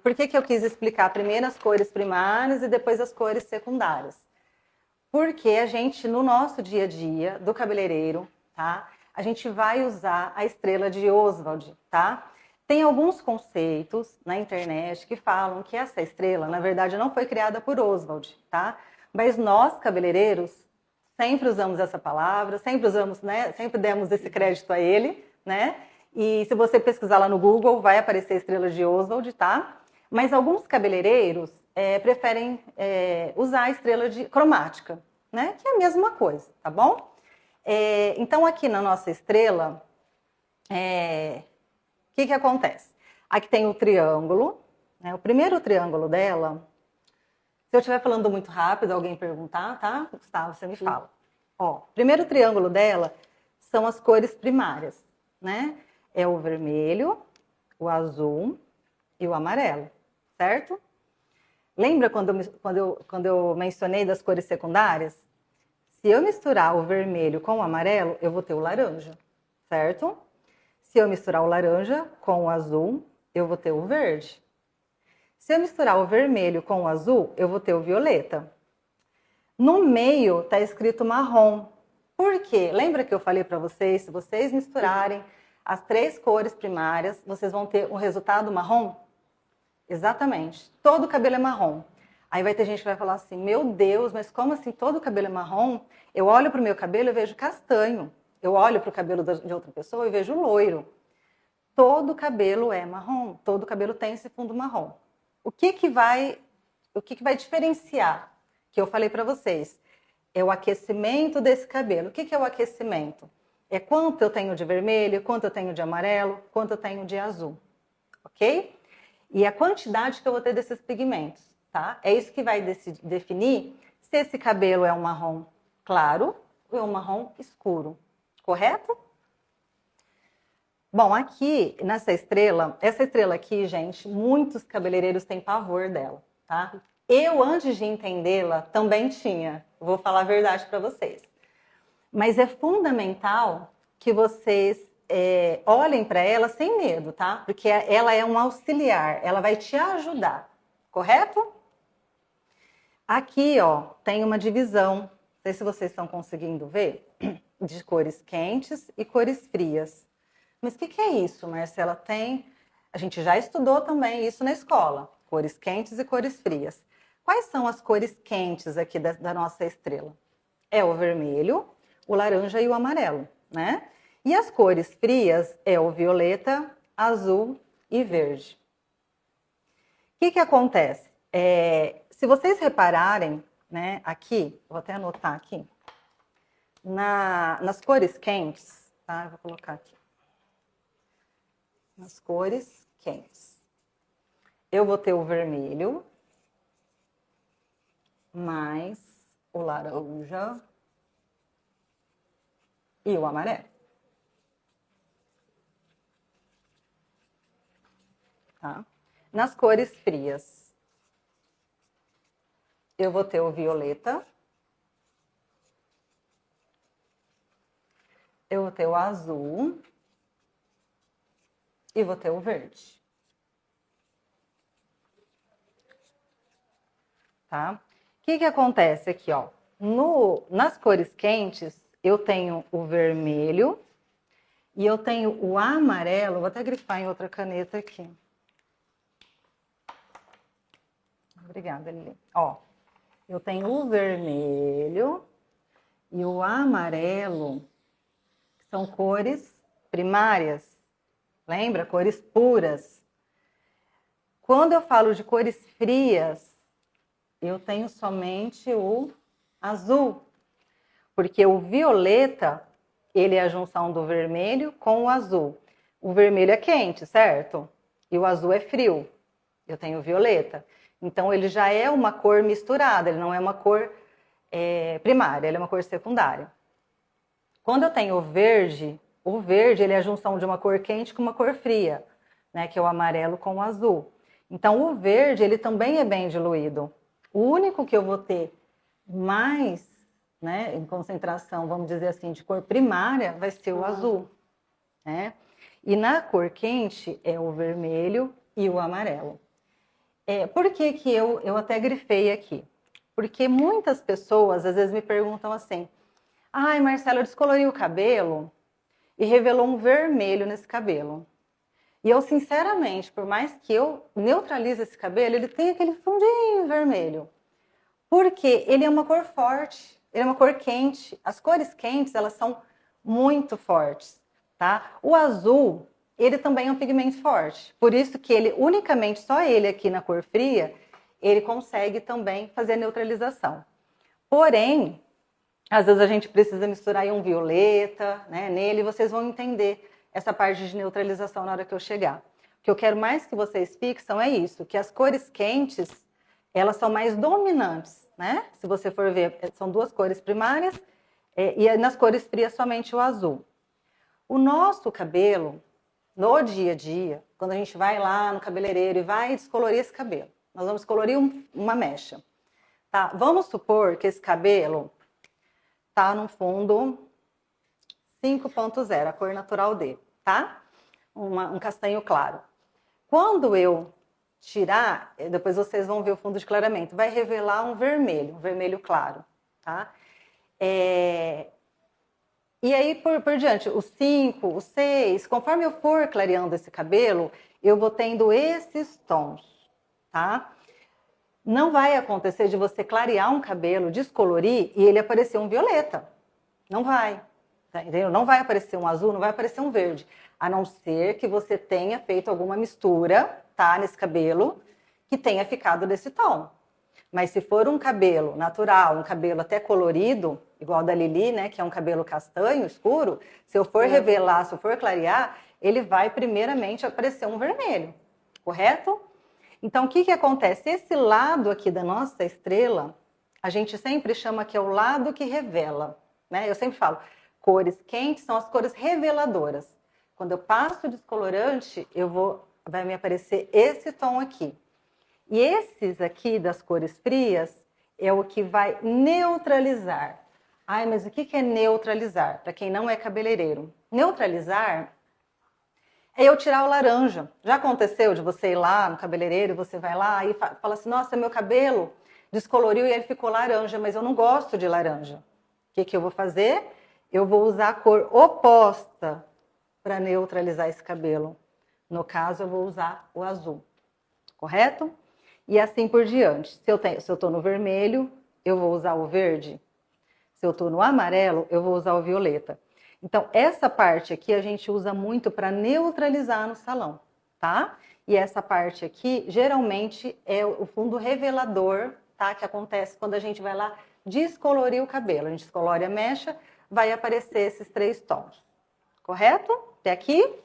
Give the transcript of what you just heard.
por que que eu quis explicar primeiro as cores primárias e depois as cores secundárias? Porque a gente, no nosso dia a dia, do cabeleireiro, tá? A gente vai usar a estrela de Oswald, tá? Tem alguns conceitos na internet que falam que essa estrela, na verdade, não foi criada por Oswald, tá? Mas nós, cabeleireiros, sempre usamos essa palavra, sempre usamos, né? Sempre demos esse crédito a ele, né? E se você pesquisar lá no Google, vai aparecer a estrela de Oswald, tá? Mas alguns cabeleireiros preferem usar a estrela de cromática, né? Que é a mesma coisa, tá bom? Então, aqui na nossa estrela, o que acontece? Aqui tem o triângulo, né? O primeiro triângulo dela, se eu estiver falando muito rápido, alguém perguntar, tá? Gustavo, você me fala. Ó, o primeiro triângulo dela são as cores primárias, né? É o vermelho, o azul e o amarelo, certo? Lembra quando eu mencionei das cores secundárias? Se eu misturar o vermelho com o amarelo, eu vou ter o laranja, certo? Se eu misturar o laranja com o azul, eu vou ter o verde. Se eu misturar o vermelho com o azul, eu vou ter o violeta. No meio está escrito marrom. Por quê? Lembra que eu falei para vocês, se vocês misturarem as três cores primárias, vocês vão ter um resultado marrom? Exatamente. Todo o cabelo é marrom. Aí vai ter gente que vai falar assim, meu Deus, mas como assim todo o cabelo é marrom? Eu olho para o meu cabelo e vejo castanho. Eu olho para o cabelo de outra pessoa e vejo loiro. Todo cabelo é marrom. Todo cabelo tem esse fundo marrom. O que vai diferenciar? Que eu falei para vocês. É o aquecimento desse cabelo. O que é o aquecimento? É quanto eu tenho de vermelho, quanto eu tenho de amarelo, quanto eu tenho de azul. Ok? E a quantidade que eu vou ter desses pigmentos, tá? É isso que vai definir se esse cabelo é um marrom claro ou é um marrom escuro. Correto? Bom, aqui nessa estrela, essa estrela aqui, gente, muitos cabeleireiros têm pavor dela, tá? Eu, antes de entendê-la, também tinha. Vou falar a verdade para vocês. Mas é fundamental que vocês olhem para ela sem medo, tá? Porque ela é um auxiliar, ela vai te ajudar, correto? Aqui, ó, tem uma divisão, não sei se vocês estão conseguindo ver, de cores quentes e cores frias. Mas o que é isso, Marcela? A gente já estudou também isso na escola, cores quentes e cores frias. Quais são as cores quentes aqui da nossa estrela? É o vermelho, o laranja e o amarelo, né? E as cores frias é o violeta, azul e verde. O que acontece? Se vocês repararem, né, aqui, vou até anotar aqui, nas cores quentes, tá? Eu vou colocar aqui. Nas cores quentes. Eu vou ter o vermelho, mais o laranja e o amarelo. Tá? Nas cores frias, eu vou ter o violeta, eu vou ter o azul e vou ter o verde. Tá? O que acontece aqui, ó? Nas cores quentes, eu tenho o vermelho e eu tenho o amarelo. Vou até grifar em outra caneta aqui. Obrigada, Lili. Ó, eu tenho o vermelho e o amarelo, que são cores primárias. Lembra? Cores puras. Quando eu falo de cores frias, eu tenho somente o azul. Porque o violeta, ele é a junção do vermelho com o azul. O vermelho é quente, certo? E o azul é frio. Eu tenho o violeta. Então, ele já é uma cor misturada, ele não é uma cor primária, ele é uma cor secundária. Quando eu tenho o verde ele é a junção de uma cor quente com uma cor fria, né, que é o amarelo com o azul. Então, o verde, ele também é bem diluído. O único que eu vou ter mais, né, em concentração, vamos dizer assim, de cor primária, vai ser o azul, né? E na cor quente é o vermelho e o amarelo. Por que que eu até grifei aqui? Porque muitas pessoas às vezes me perguntam assim: ai, Marcela, eu descolori o cabelo e revelou um vermelho nesse cabelo. E eu, sinceramente, por mais que eu neutralize esse cabelo, ele tem aquele fundinho vermelho. Porque ele é uma cor forte, ele é uma cor quente. As cores quentes, elas são muito fortes, tá? O azul, ele também é um pigmento forte. Por isso que ele, unicamente, só ele aqui na cor fria, ele consegue também fazer a neutralização. Porém, às vezes a gente precisa misturar aí um violeta, né, nele, e vocês vão entender essa parte de neutralização na hora que eu chegar. O que eu quero mais que vocês fixam é isso, que as cores quentes, elas são mais dominantes, né? Se você for ver, são duas cores primárias, e nas cores frias somente o azul. O nosso cabelo, no dia a dia, quando a gente vai lá no cabeleireiro e vai descolorir esse cabelo, nós vamos colorir uma mecha, tá? Vamos supor que esse cabelo tá no fundo 5.0, a cor natural dele, tá? Um castanho claro. Quando eu tirar, depois vocês vão ver o fundo de clareamento, vai revelar um vermelho claro, tá? E aí, por diante, o 5, o 6, conforme eu for clareando esse cabelo, eu vou tendo esses tons, tá? Não vai acontecer de você clarear um cabelo, descolorir e ele aparecer um violeta. Não vai. Tá, entendeu? Não vai aparecer um azul, não vai aparecer um verde. A não ser que você tenha feito alguma mistura, tá, nesse cabelo, que tenha ficado desse tom. Mas se for um cabelo natural, um cabelo até colorido, igual da Lili, né, que é um cabelo castanho, escuro, se eu for revelar, se eu for clarear, ele vai primeiramente aparecer um vermelho, correto? Então, o que que acontece? Esse lado aqui da nossa estrela, a gente sempre chama que é o lado que revela, né? Eu sempre falo, cores quentes são as cores reveladoras. Quando eu passo o descolorante, vai me aparecer esse tom aqui. E esses aqui das cores frias é o que vai neutralizar. Ai, mas o que que é neutralizar? Para quem não é cabeleireiro. Neutralizar é eu tirar o laranja. Já aconteceu de você ir lá no cabeleireiro, você vai lá e fala assim, nossa, meu cabelo descoloriu e ele ficou laranja, mas eu não gosto de laranja. O que que eu vou fazer? Eu vou usar a cor oposta para neutralizar esse cabelo. No caso, eu vou usar o azul, correto? E assim por diante. Se eu estou no vermelho, eu vou usar o verde. Se eu estou no amarelo, eu vou usar o violeta. Então, essa parte aqui a gente usa muito para neutralizar no salão, tá? E essa parte aqui, geralmente, é o fundo revelador, tá? Que acontece quando a gente vai lá descolorir o cabelo. A gente descolore a mecha, vai aparecer esses 3 tons. Correto? Até aqui?